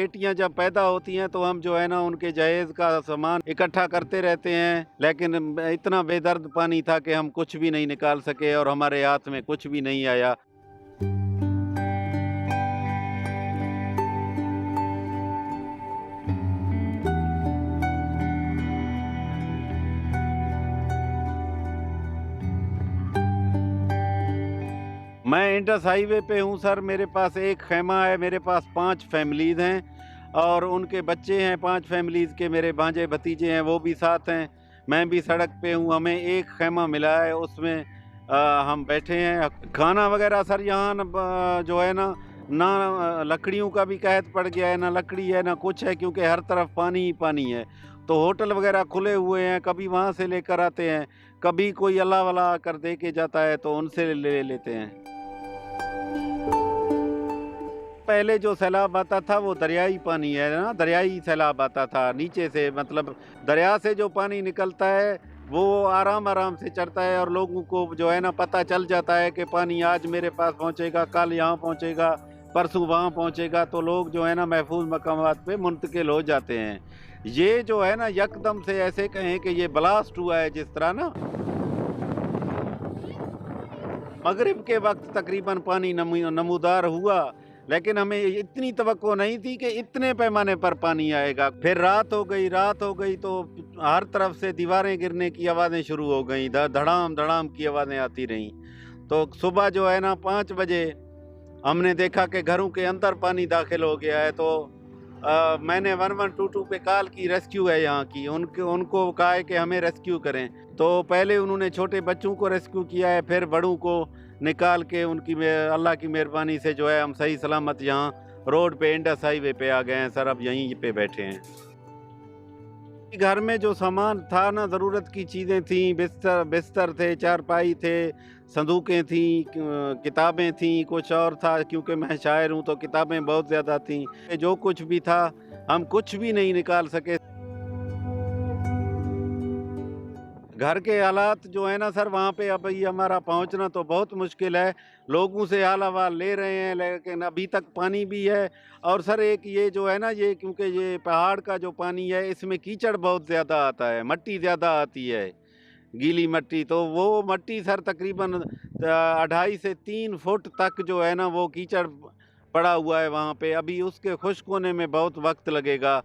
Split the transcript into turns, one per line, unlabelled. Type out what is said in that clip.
बेटियां जब पैदा होती हैं तो हम जो है ना उनके जहेज का सामान इकट्ठा करते रहते हैं, लेकिन इतना बेदर्द पानी था कि हम कुछ भी नहीं निकाल सके और हमारे हाथ में कुछ भी नहीं आया। मैं इंडस हाईवे पे हूँ सर, मेरे पास एक ख़ैमा है, मेरे पास 5 फैमिलीज़ हैं और उनके बच्चे हैं, 5 फैमिलीज़ के मेरे भांजे-भतीजे हैं, वो भी साथ हैं। मैं भी सड़क पे हूँ, हमें एक ख़ैमा मिला है, उसमें हम बैठे हैं। खाना वग़ैरह सर यहाँ न जो है ना लकड़ियों का भी कहत पड़ गया है, ना लकड़ी है, ना कुछ है, क्योंकि हर तरफ पानी ही पानी है। तो होटल वग़ैरह खुले हुए हैं, कभी वहाँ से लेकर आते हैं, कभी कोई अल्लाह-वल्लाह आकर दे के जाता है, तो उनसे ले लेते हैं। पहले जो सैलाब आता था वो दरियाई पानी है ना, दरियाई सैलाब आता था नीचे से, मतलब दरिया से जो पानी निकलता है वो आराम-आराम से चढ़ता है और लोगों को जो है ना पता चल जाता है कि पानी आज मेरे पास पहुँचेगा, कल यहाँ पहुँचेगा, परसों वहाँ पहुँचेगा, तो लोग जो है ना महफूज़ मकामात पे मुंतकिल हो जाते हैं। ये जो है ना यकदम से ऐसे कहें कि ये ब्लास्ट हुआ है जिस तरह ना, मगरिब के वक़्त तकरीबन पानी नमूदार हुआ, लेकिन हमें इतनी तवक्को नहीं थी कि इतने पैमाने पर पानी आएगा। फिर रात हो गई तो हर तरफ से दीवारें गिरने की आवाज़ें शुरू हो गईं, ध धड़ाम-धड़ाम की आवाज़ें आती रहीं। तो सुबह जो है ना 5 बजे हमने देखा कि घरों के अंदर पानी दाखिल हो गया है, तो मैंने 1122 पे कॉल की, रेस्क्यू है यहाँ की, उनको कहा है कि हमें रेस्क्यू करें। तो पहले उन्होंने छोटे बच्चों को रेस्क्यू किया है, फिर बड़ों को निकाल के उनकी अल्लाह की मेहरबानी से जो है हम सही सलामत यहाँ रोड पे इंडस हाईवे पे आ गए हैं सर, अब यहीं पे बैठे हैं। घर में जो सामान था ना, ज़रूरत की चीज़ें थीं, बिस्तर थे, चारपाई थे, संदूकें थीं, किताबें थीं, कुछ और था, क्योंकि मैं शायर हूँ तो किताबें बहुत ज़्यादा थीं। जो कुछ भी था हम कुछ भी नहीं निकाल सके। घर के हालात जो है ना सर, वहाँ पे अब ये हमारा पहुँचना तो बहुत मुश्किल है। लोगों से हाल अहवाल ले रहे हैं, लेकिन अभी तक पानी भी है। और सर एक ये जो है ना, ये क्योंकि ये पहाड़ का जो पानी है इसमें कीचड़ बहुत ज़्यादा आता है, मट्टी ज़्यादा आती है, गीली मट्टी। तो वो मट्टी सर तकरीबन 2.5 से 3 फुट तक जो है ना वो कीचड़ पड़ा हुआ है वहाँ पे। अभी उसके खुश्क होने में बहुत वक़्त लगेगा।